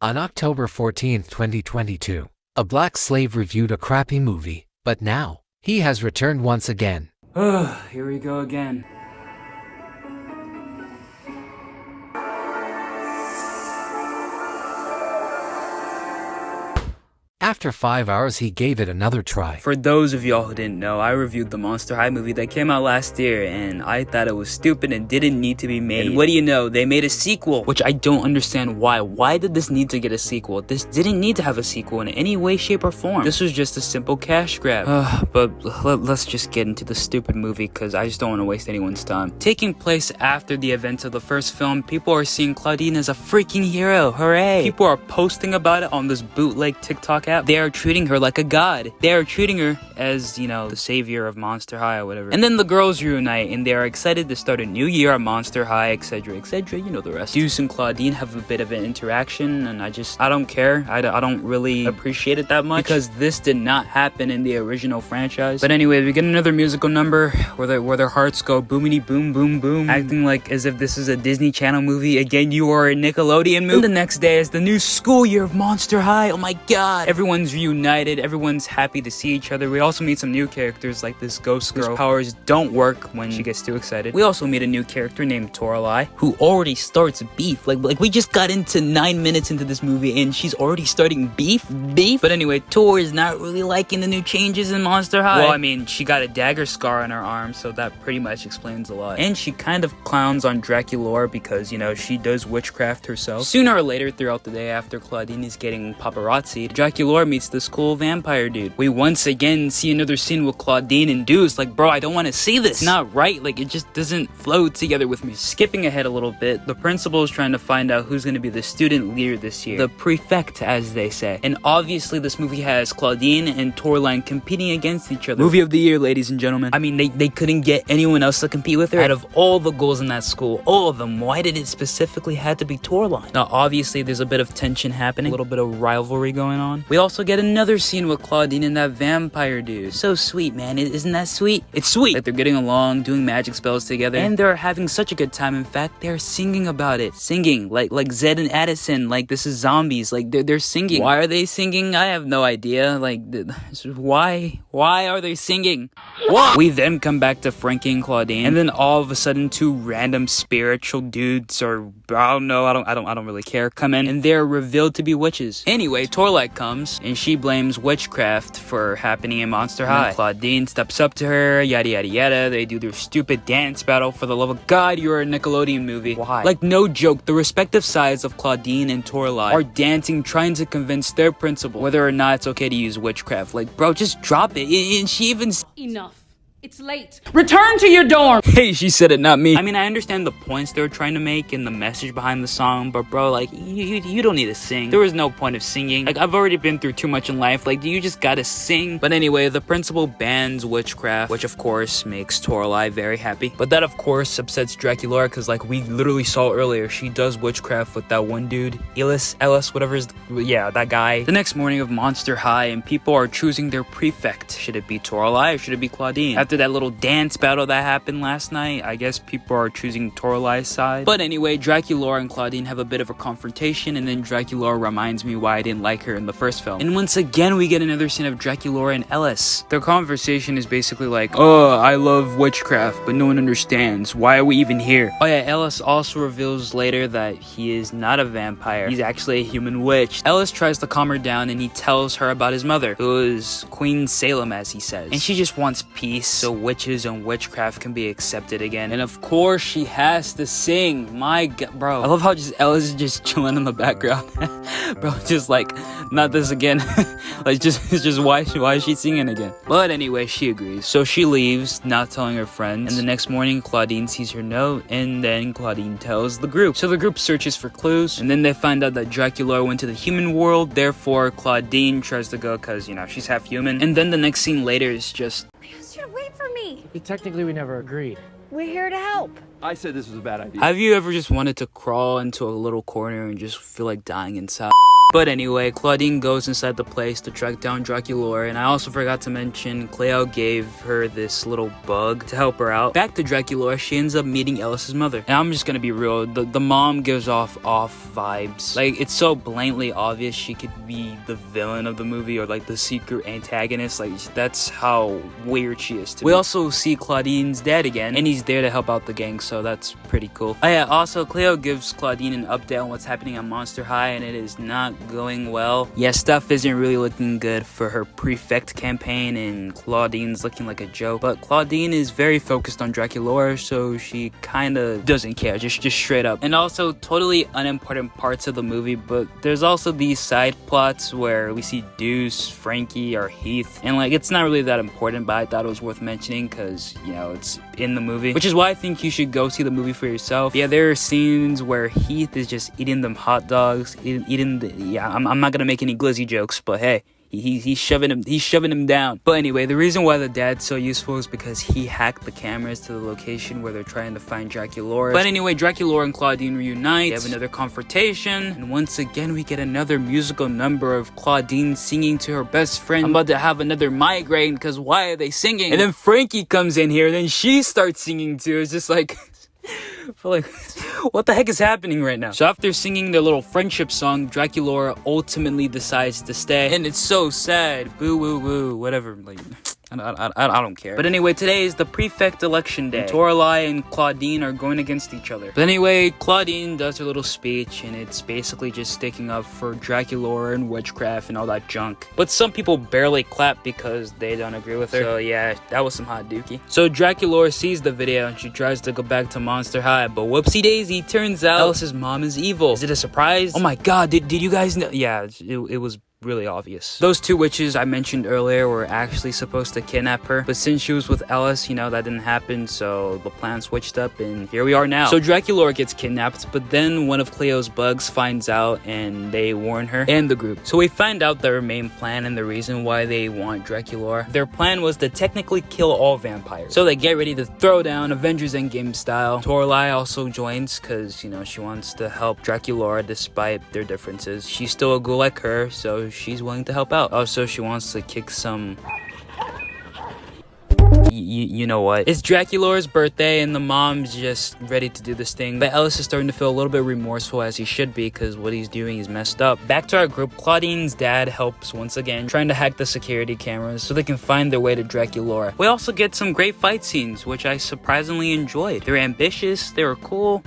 On October 14, 2022, a black slave reviewed a crappy movie, but now, he has returned once again. Here we go again. After 5 hours, he gave it another try. For those of y'all who didn't know, I reviewed the Monster High movie that came out last year, and I thought it was stupid and didn't need to be made. And what do you know, they made a sequel, which I don't understand why. Why did this need to get a sequel? This didn't need to have a sequel in any way, shape, or form. This was just a simple cash grab. But let's just get into the stupid movie, because I just don't want to waste anyone's time. Taking place after the events of the first film, people are seeing Claudine as a freaking hero. Hooray! People are posting about it on this bootleg TikTok app. They are treating her like a god. They are treating her as, you know, the savior of Monster High or whatever. And then the girls reunite and they are excited to start a new year at Monster High, etc, etc, you know the rest. Deuce and Claudine have a bit of an interaction and I don't care. I don't really appreciate it that much because this did not happen in the original franchise. But anyway, we get another musical number where their hearts go boomity boom boom boom, acting like as if this is a Disney Channel movie. Again, you are a Nickelodeon movie. And the next day is the new school year of Monster High. Oh my god. Everyone's reunited. Everyone's happy to see each other. We also meet some new characters like this ghost girl whose powers don't work when she gets too excited. We also meet a new character named Toralei who already starts beef. Like we just got into 9 minutes into this movie and she's already starting beef. But anyway, Tor is not really liking the new changes in Monster High. Well, I mean, she got a dagger scar on her arm, so that pretty much explains a lot. And she kind of clowns on Draculaura because, you know, she does witchcraft herself. Sooner or later throughout the day after Claudine is getting paparazzi, Draculaura meets this cool vampire dude. We once again see another scene with Claudine and Deuce. Like, bro, I don't want to see this. It's not right. Like, it just doesn't flow together with me. Skipping ahead a little bit, the principal is trying to find out who's going to be the student leader this year. The prefect, as they say. And obviously, this movie has Claudine and Toralei competing against each other. Movie of the year, ladies and gentlemen. I mean, they couldn't get anyone else to compete with her. Out of all the girls in that school, all of them, why did it specifically have to be Toralei? Now, obviously, there's a bit of tension happening, a little bit of rivalry going on. We also get another scene with Claudine and that vampire dude. So sweet, man. Isn't that sweet? It's sweet. Like, they're getting along, doing magic spells together, and they're having such a good time. In fact, they're singing about it. Singing. Like Zed and Addison. Like, this is zombies. Like, they're singing. Why are they singing? I have no idea. Like, why are they singing? What? We then come back to Frankie and Claudine, and then all of a sudden, two random spiritual dudes, or I don't know, I don't really care, come in, and they're revealed to be witches. Anyway, Toralei comes, and she blames witchcraft for happening in Monster High. Claudine steps up to her, yada yada yada. They do their stupid dance battle. For the love of God, you're a Nickelodeon movie. Why? Like, no joke, the respective sides of Claudine and Toralei are dancing, trying to convince their principal whether or not it's okay to use witchcraft. Like, bro, just drop it. And she even Enough. It's late. Return to your dorm! Hey, she said it, not me. I mean, I understand the points they were trying to make and the message behind the song, but bro, like, you don't need to sing. There was no point of singing. Like, I've already been through too much in life. Like, you just gotta sing? But anyway, the principal bans witchcraft, which of course makes Toralei very happy. But that of course upsets Draculaura, because like we literally saw earlier, she does witchcraft with that one dude, Ellis, whatever is, yeah, that guy. The next morning of Monster High, and people are choosing their prefect. Should it be Toralei or should it be Claudine? After that little dance battle that happened last night, I guess people are choosing Toralei's side. But anyway, Draculaura and Claudine have a bit of a confrontation, and then Draculaura reminds me why I didn't like her in the first film. And once again, we get another scene of Draculaura and Ellis. Their conversation is basically like, oh, I love witchcraft, but no one understands. Why are we even here? Oh yeah, Ellis also reveals later that he is not a vampire. He's actually a human witch. Ellis tries to calm her down, and he tells her about his mother, who is Queen Salem, as he says. And she just wants peace, so witches and witchcraft can be accepted again. And of course, she has to sing. My god, bro. I love how just Ellis is just chilling in the background. Bro, just like, not this again. Like, just why is she singing again? But anyway, she agrees. So she leaves, not telling her friends. And the next morning, Claudine sees her note, and then Claudine tells the group. So the group searches for clues, and then they find out that Draculaura went to the human world. Therefore, Claudine tries to go because, you know, she's half human. And then the next scene later is just, I asked you to wait for me. Technically, we never agreed. We're here to help. I said this was a bad idea. have you ever just wanted to crawl into a little corner and just feel like dying inside? But anyway, Claudine goes inside the place to track down Draculaura, and I also forgot to mention Cleo gave her this little bug to help her out. Back to Draculaura, she ends up meeting Ellis's mother. And I'm just gonna be real, the mom gives off vibes. Like, it's so blatantly obvious she could be the villain of the movie or like the secret antagonist. Like, that's how weird she is to me. We also see Claudine's dad again, and he's there to help out the gang, so that's pretty cool. Oh yeah, also Cleo gives Claudine an update on what's happening on Monster High, and it is not going well. Yeah, stuff isn't really looking good for her prefect campaign, and Claudine's looking like a joke. But Claudine is very focused on Draculaura, so she kinda doesn't care, just straight up. And also, totally unimportant parts of the movie, but there's also these side plots where we see Deuce, Frankie, or Heath, and like, it's not really that important, but I thought it was worth mentioning because, you know, it's in the movie, which is why I think you should go see the movie for yourself. Yeah, there are scenes where Heath is just eating them hot dogs, I'm not gonna make any glizzy jokes, but hey, he's shoving him down. But anyway, the reason why the dad's so useful is because he hacked the cameras to the location where they're trying to find Draculaura. But anyway, Draculaura and Claudine reunite, they have another confrontation, and once again we get another musical number of Claudine singing to her best friend. I'm about to have another migraine because why are they singing? And then Frankie comes in here, and then she starts singing too. It's just like like, what the heck is happening right now? So after singing their little friendship song, Draculaura ultimately decides to stay, and it's so sad. Boo woo woo, whatever. Like, I don't care. But anyway, today is the prefect election day. Toralei and Claudine are going against each other. But anyway, Claudine does her little speech, and it's basically just sticking up for Draculaura and witchcraft and all that junk. But some people barely clap because they don't agree with her. So yeah, that was some hot dookie. So Draculaura sees the video, and she tries to go back to Monster High, but whoopsie daisy, turns out Ellis's mom is evil. Is it a surprise? Oh my god, did you guys know? Yeah, it was really obvious. Those two witches I mentioned earlier were actually supposed to kidnap her, but since she was with Ellis, you know, that didn't happen, so the plan switched up, and here we are now. So Draculaura gets kidnapped, but then one of Cleo's bugs finds out, and they warn her and the group. So we find out their main plan and the reason why they want Draculaura. Their plan was to technically kill all vampires. So they get ready to throw down, Avengers Endgame style. Toralei also joins because, you know, she wants to help Draculaura despite their differences. She's still a ghoul like her, so she's willing to help out. Also, she wants to kick some... You know what? It's Draculaura's birthday, and the mom's just ready to do this thing. But Ellis is starting to feel a little bit remorseful, as he should be, because what he's doing is messed up. Back to our group, Claudine's dad helps once again, trying to hack the security cameras so they can find their way to Draculaura. We also get some great fight scenes, which I surprisingly enjoyed. They were ambitious, they were cool.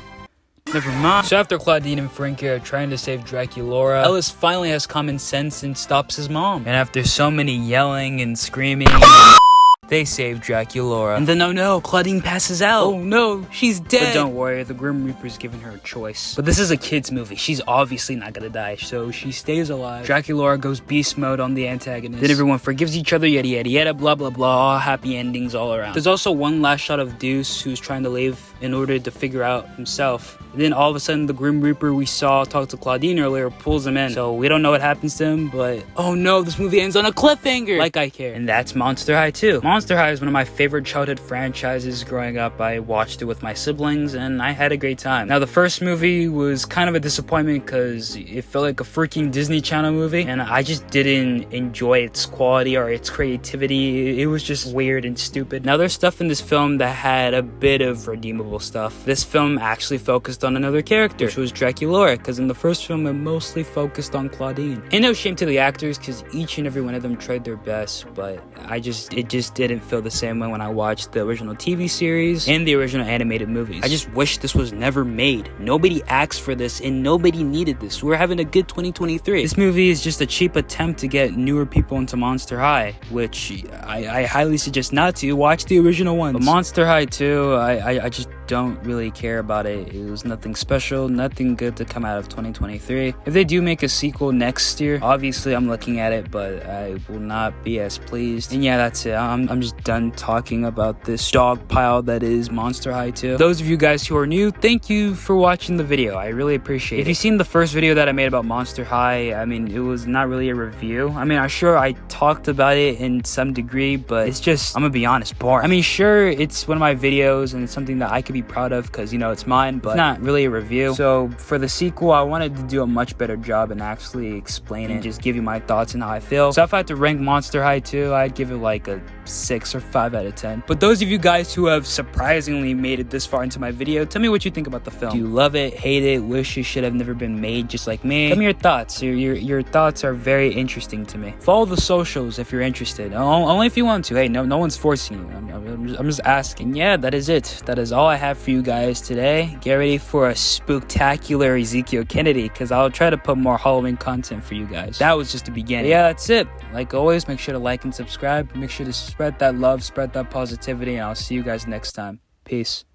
Never mind. So after Claudine and Frankie are trying to save Draculaura, Ellis finally has common sense and stops his mom. And after so many yelling and screaming, they save Draculaura. And then, oh no, Claudine passes out. Oh no, she's dead. But don't worry, the Grim Reaper's giving her a choice. But this is a kid's movie. She's obviously not gonna die, so she stays alive. Draculaura goes beast mode on the antagonist. Then everyone forgives each other, yada yada yada, blah blah blah, all happy endings all around. There's also one last shot of Deuce, who's trying to leave in order to figure out himself. And then all of a sudden, the Grim Reaper we saw talk to Claudine earlier pulls him in. So we don't know what happens to him, but oh no, this movie ends on a cliffhanger. Like I care. And that's Monster High 2. Monster High is one of my favorite childhood franchises growing up. I watched it with my siblings, and I had a great time. Now, the first movie was kind of a disappointment because it felt like a freaking Disney Channel movie, and I just didn't enjoy its quality or its creativity. It was just weird and stupid. Now, there's stuff in this film that had a bit of redeemable stuff. This film actually focused on another character, which was Draculaura, because in the first film it mostly focused on Claudine. And no shame to the actors, because each and every one of them tried their best, but it just didn't feel the same way when I watched the original TV series and the original animated movies. I just wish this was never made. Nobody asked for this, and nobody needed this. We're having a good 2023. This movie is just a cheap attempt to get newer people into Monster High, which I highly suggest not to. Watch the original ones. But Monster High 2, I just don't really care about it. It was nothing special, nothing good to come out of 2023. If they do make a sequel next year, obviously I'm looking at it, but I will not be as pleased. And yeah, that's it. I'm just done talking about this dog pile that is Monster High 2. Those of you guys who are new, thank you for watching the video. I really appreciate it. If you've seen the first video that I made about Monster High, I mean, it was not really a review. I mean, I'm sure I talked about it in some degree, but it's just, I'm gonna be honest, boring. I mean, sure, it's one of my videos and it's something that I could be be proud of because, you know, it's mine, but it's not really a review. So for the sequel, I wanted to do a much better job and actually explain it and just give you my thoughts and how I feel. So if I had to rank Monster High 2, I'd give it like a 6 or 5 out of 10. But those of you guys who have surprisingly made it this far into my video, tell me what you think about the film. Do you love it, hate it, wish it should have never been made just like me? Tell me your thoughts. Your thoughts are very interesting to me. Follow the socials if you're interested. Only if you want to. Hey, no one's forcing you. I'm just asking. Yeah, that is it. That is all I have for you guys today. Get ready for a spooktacular Ezekiel Kennedy, because I'll try to put more Halloween content for you guys. That was just the beginning. But yeah, that's it. Like always, make sure to like and subscribe. Make sure to spread that love, spread that positivity, and I'll see you guys next time. Peace.